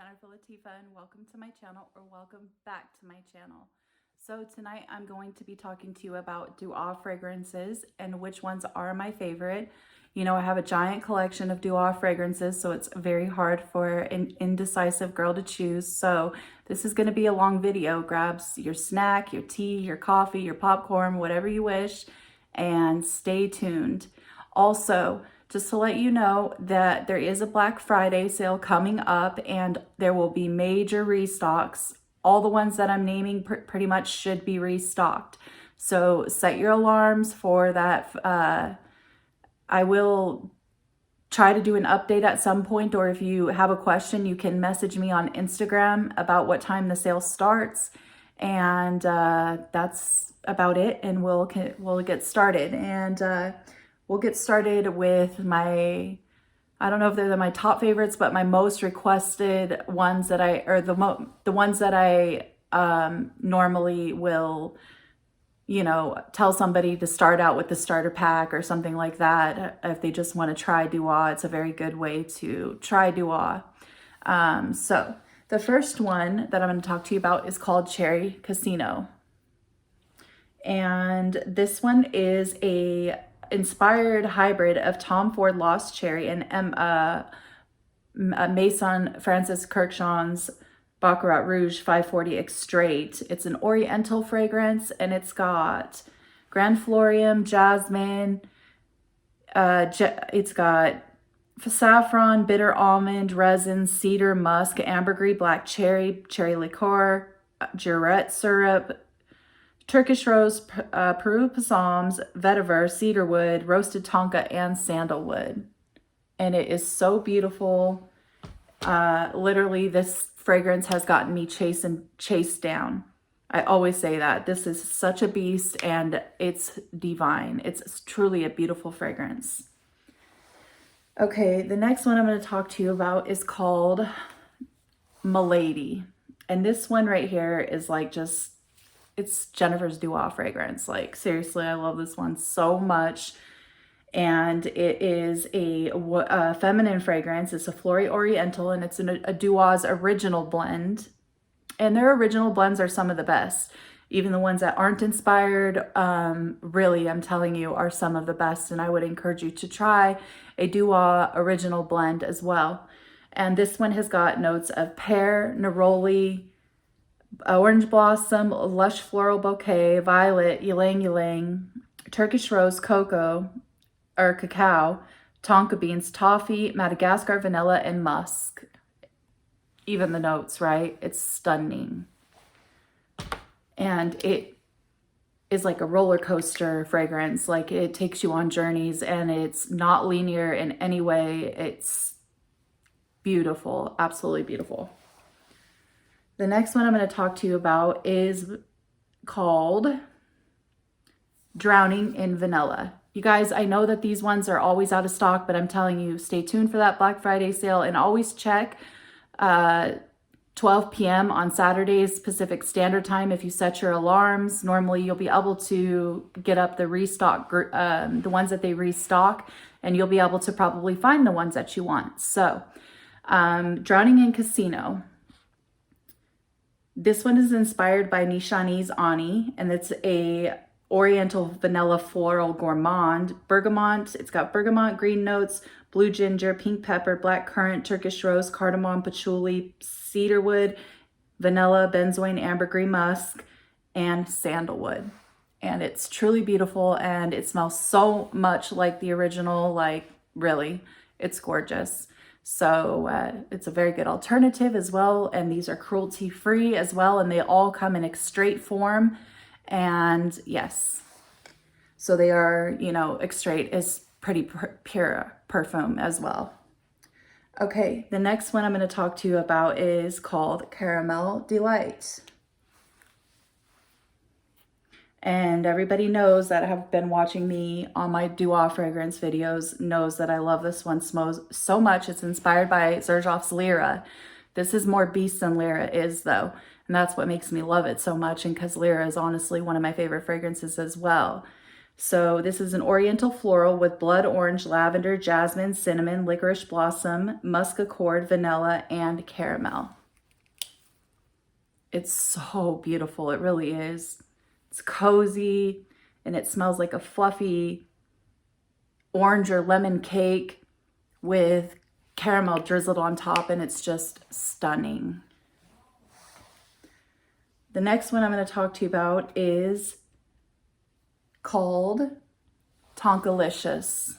Jennifer Latifa, and welcome to my channel, or welcome back to my channel. So tonight I'm going to be talking to you about Duo fragrances and which ones are my favorite. You know, I have a giant collection of Duo fragrances, so it's very hard for an indecisive girl to choose. So this is going to be a long video. Grab your snack, your tea, your coffee, your popcorn, whatever you wish, and stay tuned. Also, just to let you know that there is a Black Friday sale coming up, and there will be major restocks. All the ones that I'm naming pretty much should be restocked. So set your alarms for that. I will try to do an update at some point, or if you have a question, you can message me on Instagram about what time the sale starts. And that's about it, and we'll get started. And we'll get started with my, I don't know if they're my top favorites, but my most requested ones that the ones that I normally will, you know, tell somebody to start out with the starter pack or something like that. If they just want to try Duo, it's a very good way to try Duo. So the first one that I'm going to talk to you about is called Cherry Casino. And this one is a inspired hybrid of Tom Ford Lost Cherry and Maison Francis Kurkdjian's Baccarat Rouge 540 Extrait. It's an oriental fragrance, and it's got Grandiflorium, jasmine, it's got saffron, bitter almond, resin, cedar, musk, ambergris, black cherry, cherry liqueur, Jarret syrup, Turkish rose, Peru balsams, vetiver, cedarwood, roasted tonka, and sandalwood. And it is so beautiful. Literally, this fragrance has gotten me chased down. I always say that. This is such a beast, and it's divine. It's truly a beautiful fragrance. Okay, the next one I'm going to talk to you about is called Milady. And this one right here is like it's Jennifer's Duo fragrance. Like, seriously, I love this one so much. And it is a feminine fragrance. It's a Flory Oriental, and it's a Duo's original blend. And their original blends are some of the best. Even the ones that aren't inspired, really, I'm telling you, are some of the best. And I would encourage you to try a Duo original blend as well. And this one has got notes of pear, neroli, orange blossom, lush floral bouquet, violet, ylang ylang, Turkish rose, cocoa or cacao, tonka beans, toffee, Madagascar vanilla, and musk. Even the notes, right? It's stunning. And it is like a roller coaster fragrance. Like, it takes you on journeys, and it's not linear in any way. It's beautiful, absolutely beautiful. The next one I'm going to talk to you about is called Drowning in Vanilla. You guys, I know that these ones are always out of stock, but I'm telling you, stay tuned for that Black Friday sale, and always check 12 p.m. on Saturdays Pacific Standard Time if you set your alarms. Normally, you'll be able to get up the restock, the ones that they restock, and you'll be able to probably find the ones that you want. So, Drowning in Casino. This one is inspired by Nishani's Ani, and it's a Oriental vanilla floral gourmand. Bergamot, it's got bergamot, green notes, blue ginger, pink pepper, black currant, Turkish rose, cardamom, patchouli, cedarwood, vanilla, benzoin, ambergris, musk, and sandalwood. And it's truly beautiful, and it smells so much like the original. Like, really, it's gorgeous. So it's a very good alternative as well. And these are cruelty free as well. And they all come in extrait form. And yes, so they are, you know, extrait is pretty pure perfume as well. Okay, the next one I'm going to talk to you about is called Caramel Delight. And everybody knows that have been watching me on my Duo fragrance videos knows that I love this one so much. It's inspired by Xerjoff's Lyra. This is more beast than Lyra is, though. And that's what makes me love it so much. And because Lyra is honestly one of my favorite fragrances as well. So this is an oriental floral with blood orange, lavender, jasmine, cinnamon, licorice blossom, musk accord, vanilla, and caramel. It's so beautiful. It really is. It's cozy and it smells like a fluffy orange or lemon cake with caramel drizzled on top, and it's just stunning. The next one I'm going to talk to you about is called Tonkalicious.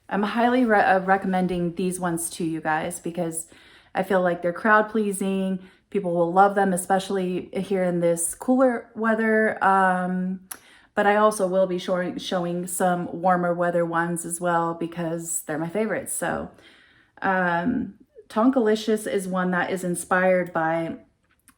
I'm highly recommending these ones to you guys because I feel like they're crowd pleasing. People will love them, especially here in this cooler weather. But I also will be showing some warmer weather ones as well because they're my favorites. So Tonkalicious is one that is inspired by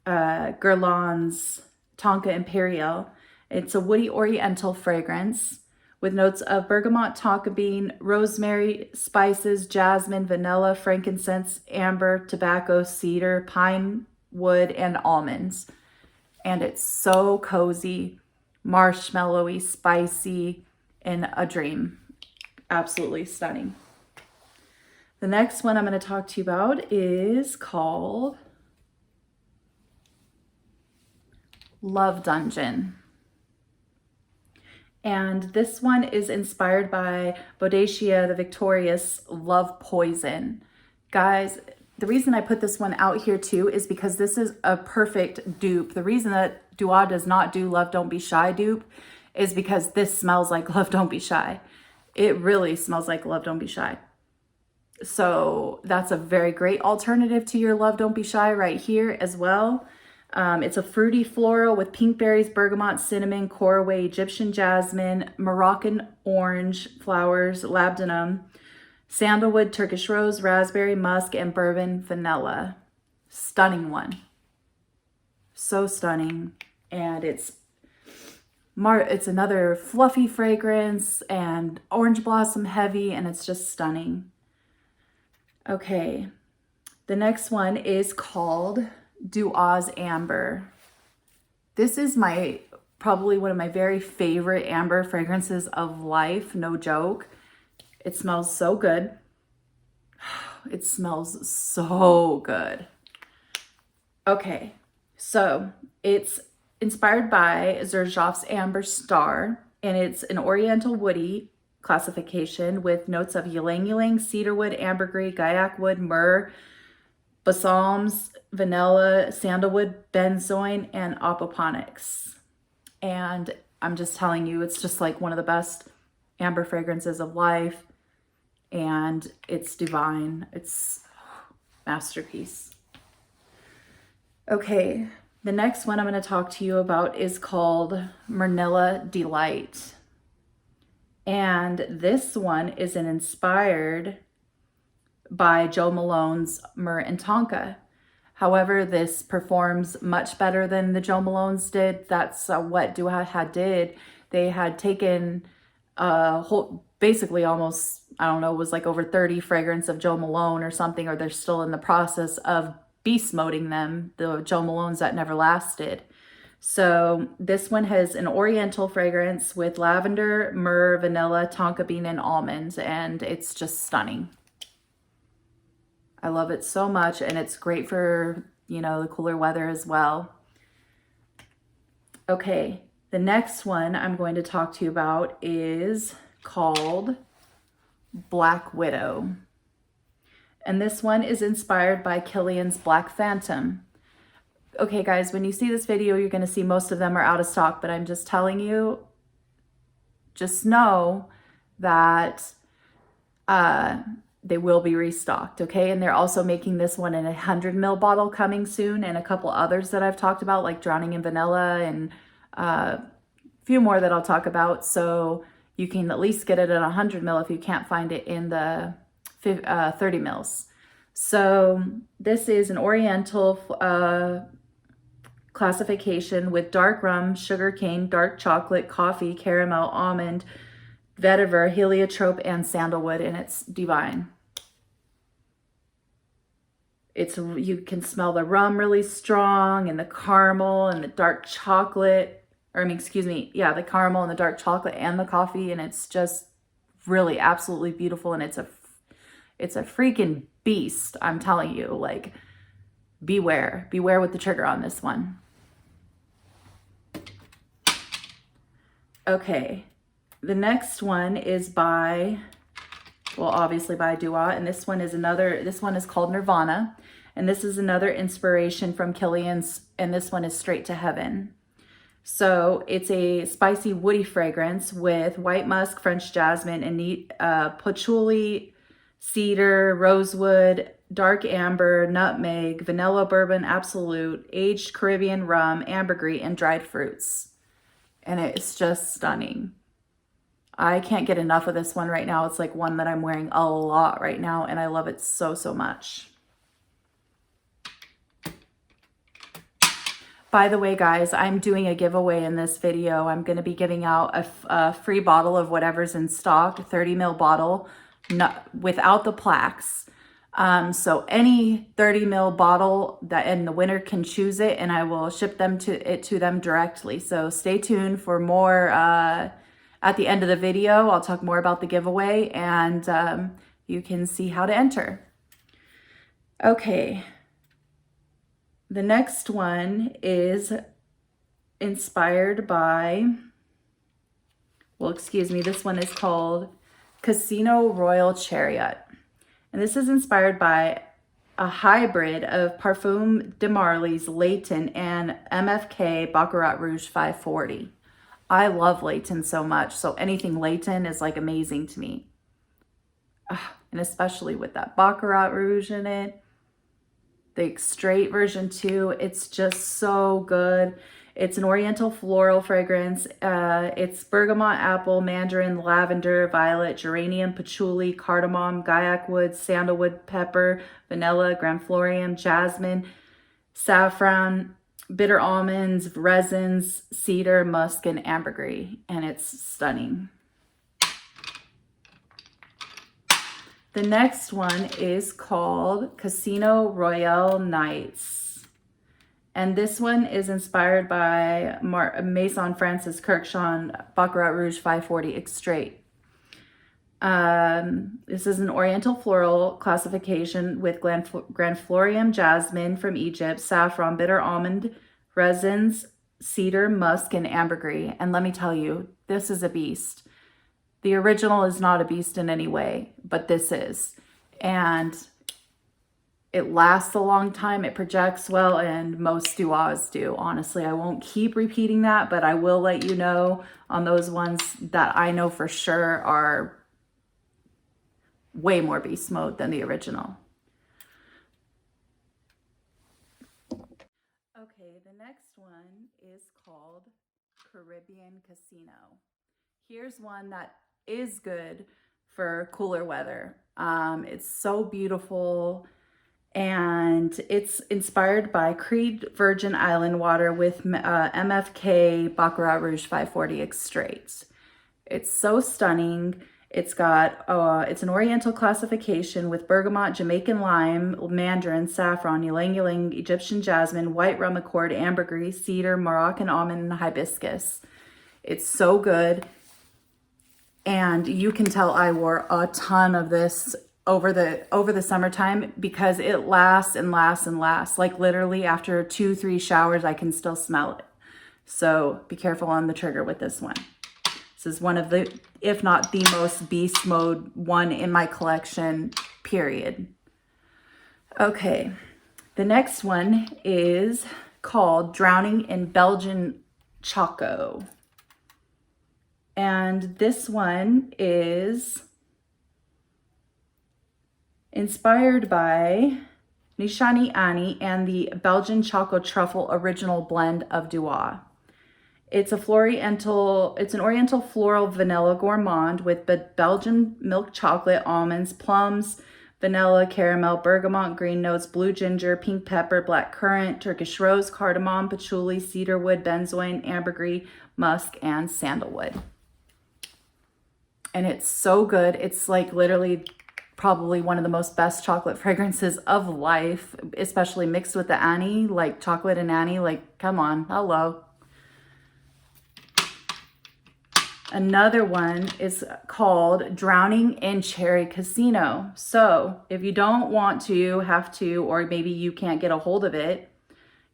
Guerlain's Tonka Imperial. It's a woody oriental fragrance with notes of bergamot, tonka bean, rosemary, spices, jasmine, vanilla, frankincense, amber, tobacco, cedar, pine wood, and almonds. And it's so cozy, marshmallowy, spicy, and a dream. Absolutely stunning. The next one I'm going to talk to you about is called Love Dungeon. And this one is inspired by Boadicea the Victorious Love Poison. Guys, the reason I put this one out here too is because this is a perfect dupe. The reason that Dua does not do Love Don't Be Shy dupe is because this smells like Love Don't Be Shy. It really smells like Love Don't Be Shy. So that's a very great alternative to your Love Don't Be Shy right here as well. It's a fruity floral with pink berries, bergamot, cinnamon, caraway, Egyptian jasmine, Moroccan orange flowers, labdanum, sandalwood, Turkish rose, raspberry, musk, and bourbon vanilla. Stunning one. So stunning. And it's another fluffy fragrance and orange blossom heavy, and it's just stunning. Okay, the next one is called Dua's Amber. This is probably one of my very favorite amber fragrances of life, no joke. It smells so good. It smells so good. Okay, so it's inspired by Xerjoff's Amber Star, and it's an oriental woody classification with notes of ylang-ylang, cedarwood, ambergris, gaiac wood, myrrh, balsams, vanilla, sandalwood, benzoin, and apoponyx. And I'm just telling you, it's just like one of the best amber fragrances of life, and it's divine. It's masterpiece. Okay, the next one I'm going to talk to you about is called Manila Delight. And this one is inspired by Joe Malone's Myrrh and Tonka. However, this performs much better than the Joe Malone's did. That's what Dua had did. They had taken basically almost, I don't know, it was like over 30 fragrance of Joe Malone or something, or they're still in the process of beast moding them, the Joe Malone's that never lasted. So this one has an oriental fragrance with lavender, myrrh, vanilla, tonka bean, and almonds, and it's just stunning. I love it so much, and it's great for, the cooler weather as well. Okay, the next one I'm going to talk to you about is called Black Widow. And this one is inspired by Kilian's Black Phantom. Okay, guys, when you see this video, you're going to see most of them are out of stock, but I'm just telling you, just know that they will be restocked, okay? And they're also making this one in a 100 ml bottle coming soon, and a couple others that I've talked about, like Drowning in Vanilla, and a few more that I'll talk about. So you can at least get it at 100 ml if you can't find it in the 30 mils. So this is an oriental classification with dark rum, sugar cane, dark chocolate, coffee, caramel, almond, vetiver, heliotrope, and sandalwood, and it's divine. You can smell the rum really strong, and the caramel, and the dark chocolate. or I mean, excuse me, yeah, the caramel and the dark chocolate and the coffee, and it's just really absolutely beautiful, and it's a freaking beast, I'm telling you. Like, beware with the trigger on this one. Okay, the next one is by, well, obviously by Dua, and this one is called Nirvana, and this is another inspiration from Killian's, and this one is Straight to Heaven. So it's a spicy woody fragrance with white musk, French jasmine, and neat patchouli, cedar, rosewood, dark amber, nutmeg, vanilla bourbon absolute, aged Caribbean rum, ambergris, and dried fruits. And it's just stunning. I can't get enough of this one right now. It's like one that I'm wearing a lot right now, and I love it so, so much. By the way, guys, I'm doing a giveaway in this video. I'm going to be giving out a free bottle of whatever's in stock, a 30 ml bottle, without the plaques. So any 30 ml bottle and the winner can choose it, and I will ship to them directly. So stay tuned for more. At the end of the video, I'll talk more about the giveaway, and you can see how to enter. Okay. The next one is inspired by, well, excuse me, this one is called Casino Royal Chariot. And this is inspired by a hybrid of Parfum de Marly's Leighton and MFK Baccarat Rouge 540. I love Leighton so much, so anything Leighton is like amazing to me. And especially with that Baccarat Rouge in it. The straight version too, it's just so good. It's an oriental floral fragrance. It's bergamot, apple, mandarin, lavender, violet, geranium, patchouli, cardamom, gaiac wood, sandalwood, pepper, vanilla, granflorium, jasmine, saffron, bitter almonds, resins, cedar, musk, and ambergris. And it's stunning. The next one is called Casino Royale Nights. And this one is inspired by Maison Francis Kurkdjian Baccarat Rouge 540 Extrait. This is an oriental floral classification with granflorium, jasmine from Egypt, saffron, bitter almond, resins, cedar, musk, and ambergris. And let me tell you, this is a beast. The original is not a beast in any way, but this is. And it lasts a long time, it projects well, and most Duas do. Honestly, I won't keep repeating that, but I will let you know on those ones that I know for sure are way more beast mode than the original. Okay, the next one is called Caribbean Casino. Here's one that is good for cooler weather. It's so beautiful, and it's inspired by Creed Virgin Island water with MFK Baccarat Rouge 540 Extrait. It's so stunning. It's got it's an oriental classification with bergamot, Jamaican lime, mandarin, saffron, ylang ylang, Egyptian jasmine, white rum accord, ambergris, cedar, Moroccan almond, and hibiscus. It's so good. And you can tell I wore a ton of this over the summertime because it lasts and lasts and lasts. Like literally after 2-3 showers, I can still smell it. So be careful on the trigger with this one. This is one of the, if not the most beast mode one in my collection, period. Okay, the next one is called Drowning in Belgian Choco. And this one is inspired by Nishani Annie and the Belgian Choco Truffle Original Blend of Dua. It's an oriental floral vanilla gourmand with Belgian milk chocolate, almonds, plums, vanilla, caramel, bergamot, green notes, blue ginger, pink pepper, black currant, Turkish rose, cardamom, patchouli, cedarwood, benzoin, ambergris, musk, and sandalwood. And it's so good. It's like literally probably one of the most best chocolate fragrances of life, especially mixed with the Annie, like chocolate and Annie, like come on, hello. Another one is called Drowning in Cherry Casino. So if you don't want to, have to, or maybe you can't get a hold of it,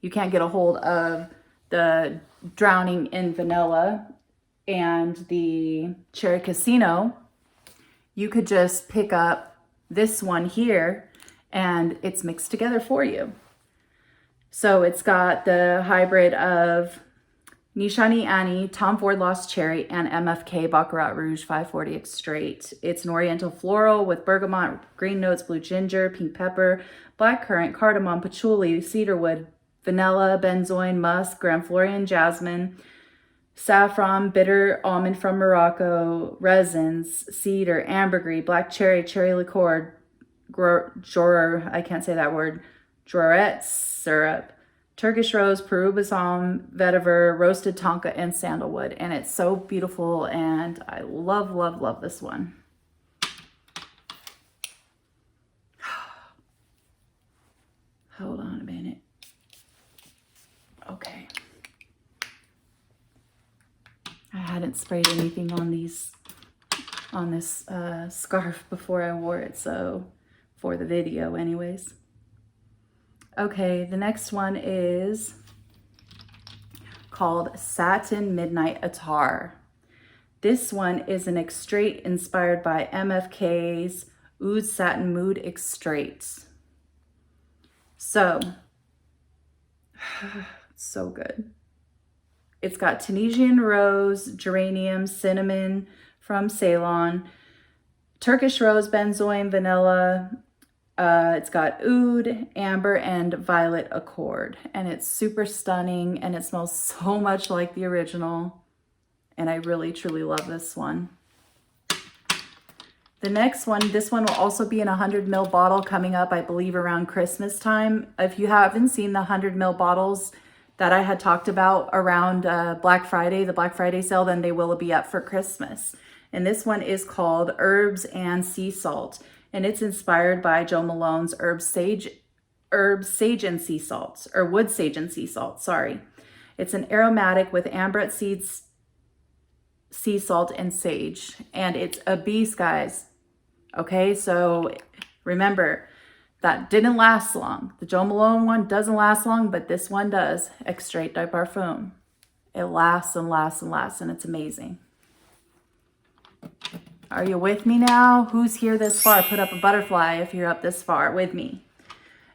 you can't get a hold of the Drowning in Vanilla and the Cherry Casino, you could just pick up this one here and it's mixed together for you. So it's got the hybrid of Nishani Annie, Tom Ford Lost Cherry, and MFK Baccarat Rouge 540 X Straight. It's an oriental floral with bergamot, green notes, blue ginger, pink pepper, black currant, cardamom, patchouli, cedarwood, vanilla, benzoin, musk, Grand Florian jasmine, saffron, bitter almond from Morocco, resins, cedar, ambergris, black cherry, cherry liqueur, I can't say that word, Jorette syrup, Turkish rose, Peru balsam, vetiver, roasted tonka, and sandalwood. And it's so beautiful, and I love, love, love this one. Hold on a minute. Okay. I hadn't sprayed anything on this scarf before I wore it, so for the video anyways. Okay, the next one is called Satin Midnight Attar. This one is an extrait inspired by MFK's Oud Satin Mood Extrait. So, so good. It's got Tunisian rose, geranium, cinnamon from Ceylon, Turkish rose, benzoin, vanilla. It's got oud, amber, and violet accord. And it's super stunning, and it smells so much like the original. And I really, truly love this one. The next one, this one will also be in a 100 ml bottle coming up, I believe, around Christmas time. If you haven't seen the 100 ml bottles that I had talked about around Black Friday, the Black Friday sale, then they will be up for Christmas. And this one is called Herbs and Sea Salt. And it's inspired by Joe Malone's Herb, Sage, and Sea Salt, or Wood, Sage, and Sea Salt, sorry. It's an aromatic with ambrette seeds, sea salt, and sage. And it's a beast, guys. Okay, so remember, that didn't last long. The Joe Malone one doesn't last long, but this one does. Extrait de Parfum. It lasts and lasts and lasts, and it's amazing. Are you with me now? Who's here this far? Put up a butterfly if you're up this far with me.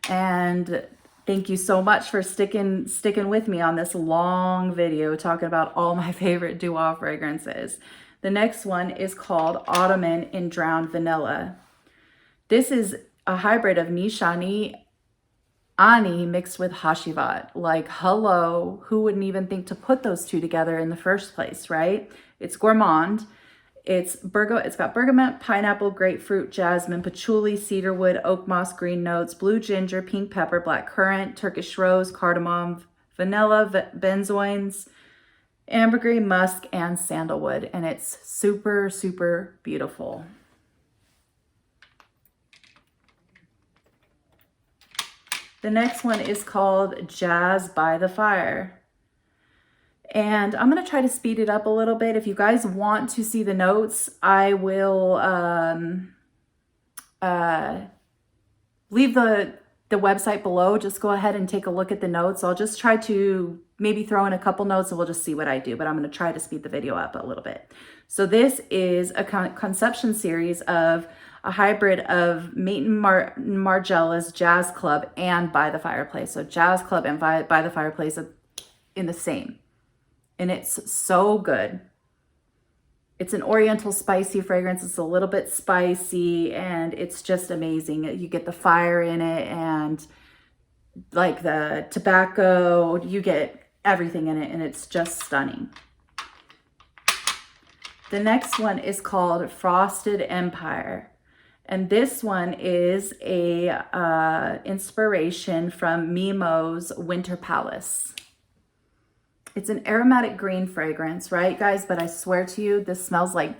And thank you so much for sticking with me on this long video talking about all my favorite Dua fragrances. The next one is called Ottoman in Drowned Vanilla. This is a hybrid of Nishani Ani mixed with Hashivat. Like, hello, who wouldn't even think to put those two together in the first place, right? It's gourmand. It's got bergamot, pineapple, grapefruit, jasmine, patchouli, cedarwood, oak moss, green notes, blue ginger, pink pepper, black currant, Turkish rose, cardamom, vanilla, benzoins, ambergris, musk, and sandalwood. And it's super, super beautiful. The next one is called Jazz by the Fire. And I'm going to try to speed it up a little bit. If you guys want to see the notes, I will leave the website below. Just go ahead and take a look at the notes. I'll just try to maybe throw in a couple notes and we'll just see what I do. But I'm going to try to speed the video up a little bit. So this is a conception series of a hybrid of Maiten Margiela's Jazz Club and By the Fireplace. So Jazz Club and By the Fireplace are in the same. And it's so good. It's an oriental spicy fragrance. It's a little bit spicy and it's just amazing. You get the fire in it and like the tobacco, you get everything in it and it's just stunning. The next one is called Frosted Empire. And this one is a inspiration from Mimo's Winter Palace. It's an aromatic green fragrance, right, guys? But I swear to you, this smells like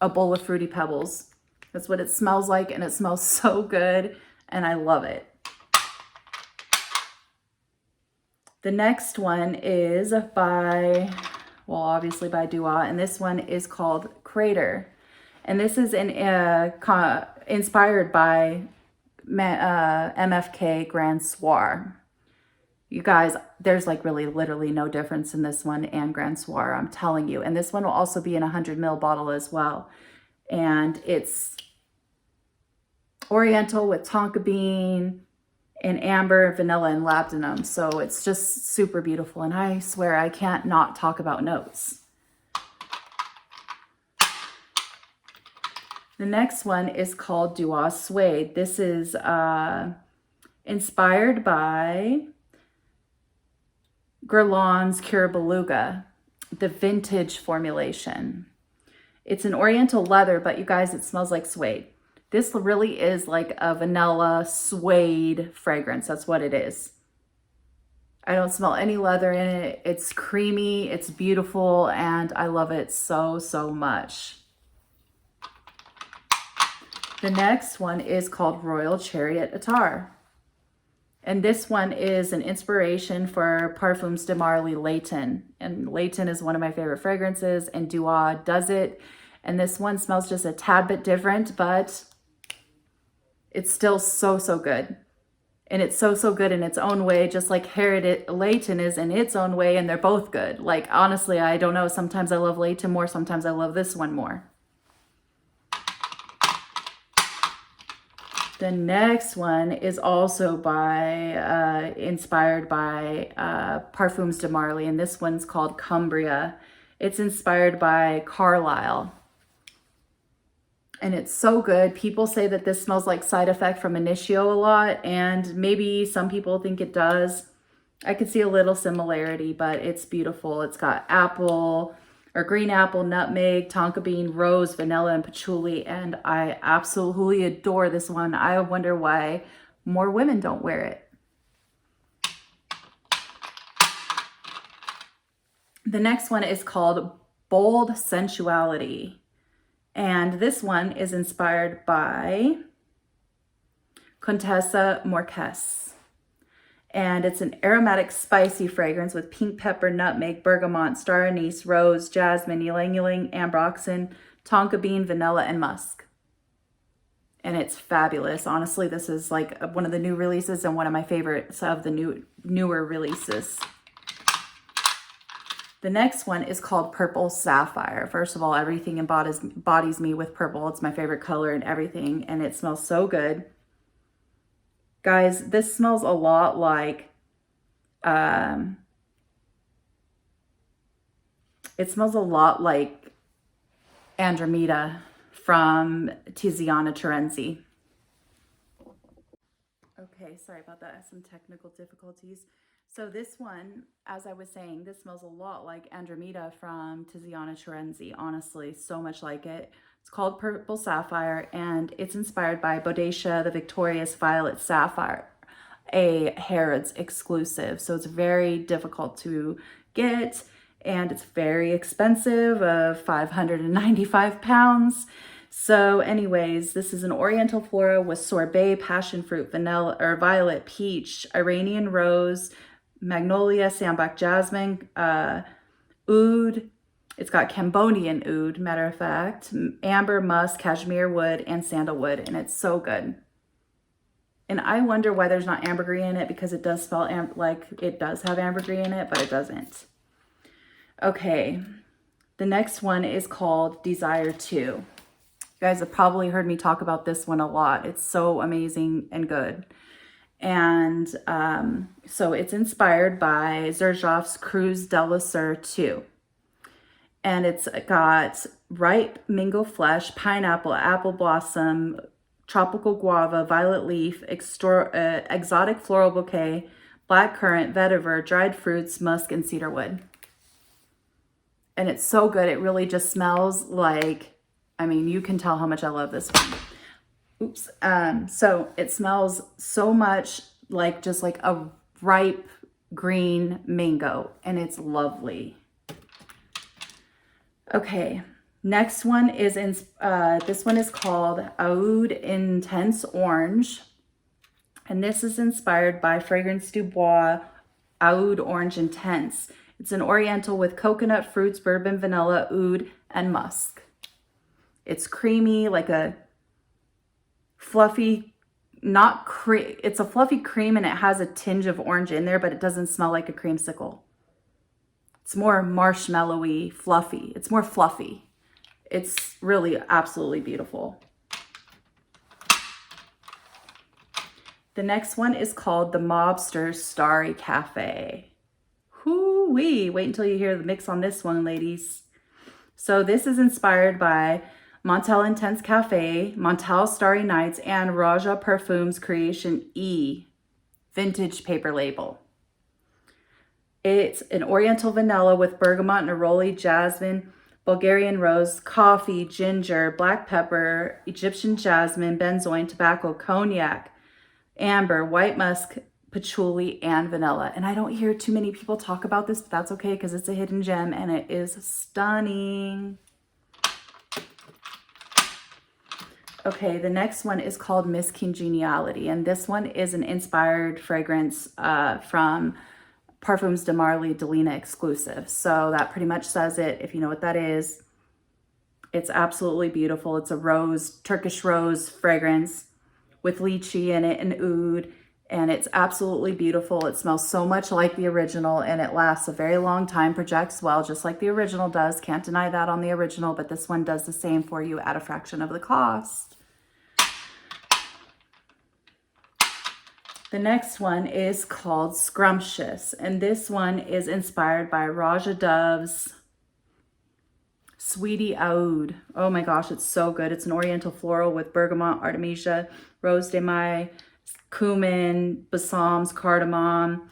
a bowl of Fruity Pebbles. That's what it smells like, and it smells so good, and I love it. The next one is by well, obviously by Dua, and this one is called Crater. And this is inspired by MFK Grand Soir. You guys, there's like really literally no difference in this one and Grand Soir, I'm telling you. And this one will also be in a 100 ml bottle as well. And it's Oriental with tonka bean and amber, vanilla, and labdanum. So it's just super beautiful. And I swear I can't not talk about notes. The next one is called Dua Suede. This is inspired by Guerlain's Cure Beluga, the vintage formulation. It's an oriental leather, but you guys, it smells like suede. This really is like a vanilla suede fragrance. That's what it is. I don't smell any leather in it. It's creamy, it's beautiful, and I love it so, so much. The next one is called Royal Chariot Attar. And this one is an inspiration for Parfums de Marly Layton. And Layton is one of my favorite fragrances, and Dua does it. And this one smells just a tad bit different, but it's still so, so good. And it's so, so good in its own way, just like Layton is in its own way, and they're both good. Like, honestly, I don't know. Sometimes I love Layton more. Sometimes I love this one more. The next one is also inspired by Parfums de Marly, and this one's called Cumbria. It's inspired by Carlisle. And it's so good. People say that this smells like Side Effect from Initio a lot, and maybe some people think it does. I could see a little similarity, but it's beautiful. It's got apple, or green apple, nutmeg, tonka bean, rose, vanilla, and patchouli, and I absolutely adore this one. I wonder why more women don't wear it. The next one is called Bold Sensuality. And this one is inspired by Contessa Marquez. And it's an aromatic, spicy fragrance with pink pepper, nutmeg, bergamot, star anise, rose, jasmine, ylang-ylang, ambroxan, tonka bean, vanilla, and musk. And it's fabulous. Honestly, this is like one of the new releases and one of my favorites of the newer releases. The next one is called Purple Sapphire. First of all, everything embodies me with purple. It's my favorite color and everything, and it smells so good. Guys, this smells a lot like, Andromeda from Tiziana Terenzi. Okay, sorry about that. I have some technical difficulties. So this one, as I was saying, this smells a lot like Andromeda from Tiziana Terenzi. Honestly, so much like it. It's called Purple Sapphire, and it's inspired by Bodacia, the Victorious Violet Sapphire, a Harrods exclusive. So it's very difficult to get, and it's very expensive, of 595 pounds. So anyways, this is an oriental flora with sorbet, passion fruit, vanilla, or violet, peach, Iranian rose, magnolia, sambac jasmine, oud. It's got Cambodian oud, matter of fact, amber, musk, cashmere wood, and sandalwood, and it's so good. And I wonder why there's not ambergris in it, because it does smell like it does have ambergris in it, but it doesn't. Okay, the next one is called Desire 2. You guys have probably heard me talk about this one a lot. It's so amazing and good. And so it's inspired by Xerjoff's Cruz de la Sur 2. And it's got ripe mango flesh, pineapple, apple blossom, tropical guava, violet leaf, exotic floral bouquet, black currant, vetiver, dried fruits, musk, and cedarwood. And it's so good. It really just smells like, I mean, you can tell how much I love this one. Oops. So it smells so much like just like a ripe green mango, and it's lovely. Okay, next one is this one is called Oud Intense Orange, and this is inspired by Fragrance du Bois Oud Orange Intense. It's an oriental with coconut, fruits, bourbon, vanilla, oud, and musk. It's creamy, like a fluffy, not cream. It's a fluffy cream and it has a tinge of orange in there, but it doesn't smell like a creamsicle. It's more marshmallowy, fluffy. It's more fluffy. It's really absolutely beautiful. The next one is called the Mobster Starry Cafe. Hoo-wee. Wait until you hear the mix on this one, ladies. So this is inspired by Montel Intense Cafe, Montel Starry Nights, and Raja Parfums Creation E vintage paper label. It's an oriental vanilla with bergamot, neroli, jasmine, Bulgarian rose, coffee, ginger, black pepper, Egyptian jasmine, benzoin, tobacco, cognac, amber, white musk, patchouli, and vanilla. And I don't hear too many people talk about this, but that's okay because it's a hidden gem and it is stunning. Okay, the next one is called Miss Congeniality, and this one is an inspired fragrance from Parfums de Marly Delina exclusive. So that pretty much says it, if you know what that is. It's absolutely beautiful. It's a rose, Turkish rose fragrance with lychee in it and oud, and it's absolutely beautiful. It smells so much like the original, and it lasts a very long time, projects well, just like the original does. Can't deny that on the original, but this one does the same for you at a fraction of the cost. The next one is called Scrumptious, and this one is inspired by Raja Dove's Sweetie Oud. Oh my gosh, it's so good. It's an oriental floral with bergamot, artemisia, rose de mai, cumin, balsams, cardamom,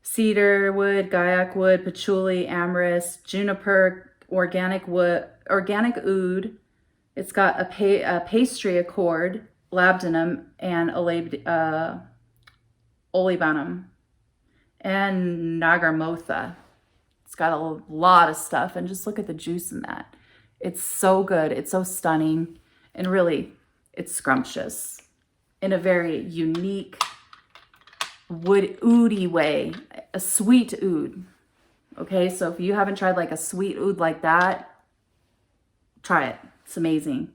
cedar wood, gaiac wood, patchouli, amyris, juniper, organic wood, organic oud. It's got a pastry accord, labdanum, and olibanum, and nagarmotha. It's got a lot of stuff, and just look at the juice in that. It's so good. It's so stunning, and really, it's scrumptious in a very unique, oudy way, a sweet oud. Okay, so if you haven't tried like a sweet oud like that, try it. It's amazing.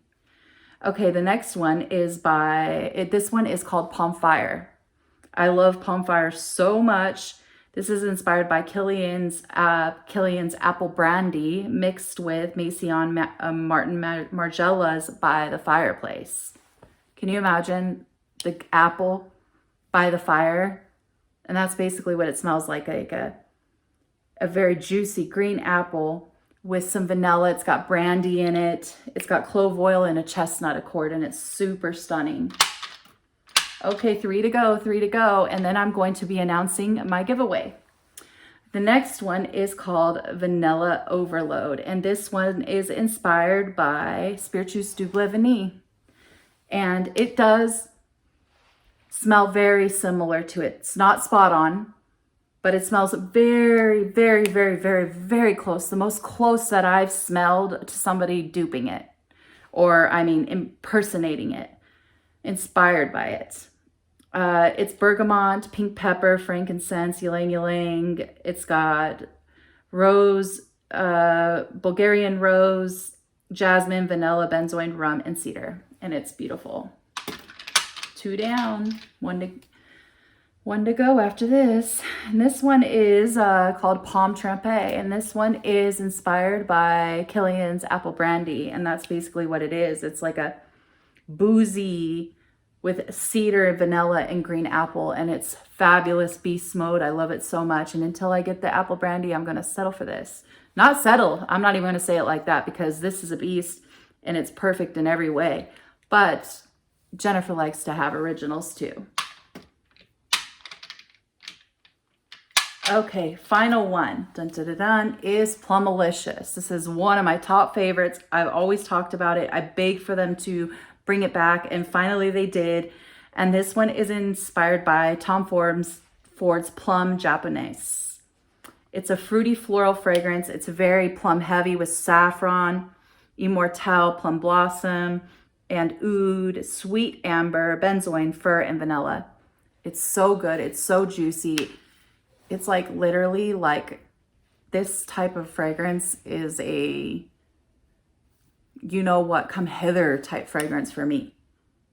Okay, the next one is this one is called Palm Fire. I love Palm Fire so much. This is inspired by Killian's apple brandy mixed with Maison Martin Margiela's By the Fireplace. Can you imagine the apple by the fire? And that's basically what it smells like a very juicy green apple with some vanilla. It's got brandy in it. It's got clove oil and a chestnut accord, and it's super stunning. Okay, 3 to go, and then I'm going to be announcing my giveaway. The next one is called Vanilla Overload, and this one is inspired by Spirituous du Bleu Vanille. And it does smell very similar to it. It's not spot on, but it smells very, very, very, very, very close. The most close that I've smelled to somebody duping it, or I mean impersonating it. Inspired by it. It's bergamot, pink pepper, frankincense, ylang ylang. It's got rose, Bulgarian rose, jasmine, vanilla, benzoin, rum, and cedar. And it's beautiful. 2 down, one to go after this. And this one is called Palm Tramp, and this one is inspired by Killian's apple brandy, and that's basically what it is. It's like a boozy with cedar, vanilla, and green apple, and it's fabulous beast mode. I love it so much, and until I get the apple brandy, I'm going to settle for this. Not settle, I'm not even going to say it like that, because this is a beast, and it's perfect in every way. But Jennifer likes to have originals too. Okay, final one, dun, dun, dun, dun, is plumalicious. This is one of my top favorites. I've always talked about it. I begged for them to bring it back, and finally they did. And this one is inspired by Tom Ford's Plum Japonaise. It's a fruity floral fragrance. It's very plum heavy with saffron, immortelle, plum blossom, and oud, sweet amber, benzoin, fir, and vanilla. It's so good. It's so juicy. It's like literally like this type of fragrance is a, you know what, come hither type fragrance for me.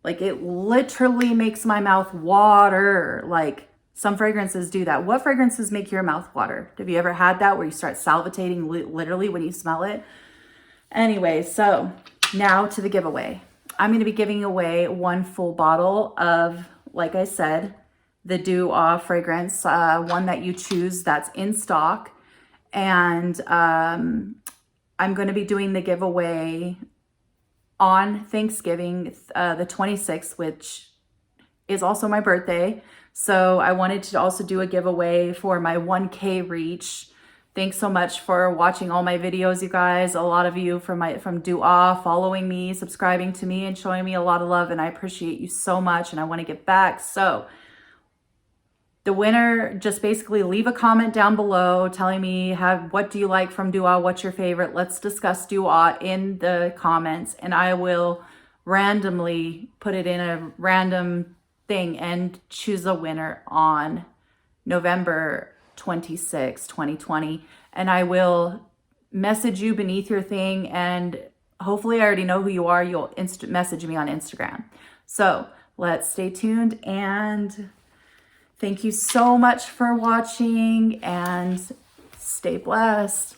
Like, it literally makes my mouth water. Like, some fragrances do that. What fragrances make your mouth water? Have you ever had that where you start salivating literally when you smell it? Anyway, so now to the giveaway. I'm going to be giving away one full bottle of, like I said, the Do Off fragrance, one that you choose that's in stock. And I'm going to be doing the giveaway on Thanksgiving, the 26th, which is also my birthday. So I wanted to also do a giveaway for my 1K reach. Thanks so much for watching all my videos, you guys. A lot of you from Do Off following me, subscribing to me, and showing me a lot of love, and I appreciate you so much, and I want to get back. So the winner, just basically leave a comment down below telling me what do you like from Do Off, what's your favorite. Let's discuss Do Off in the comments, and I will randomly put it in a random thing and choose a winner on November 26, 2020. And I will message you beneath your thing, and hopefully I already know who you are. You'll message me on Instagram. So let's stay tuned, and thank you so much for watching, and stay blessed.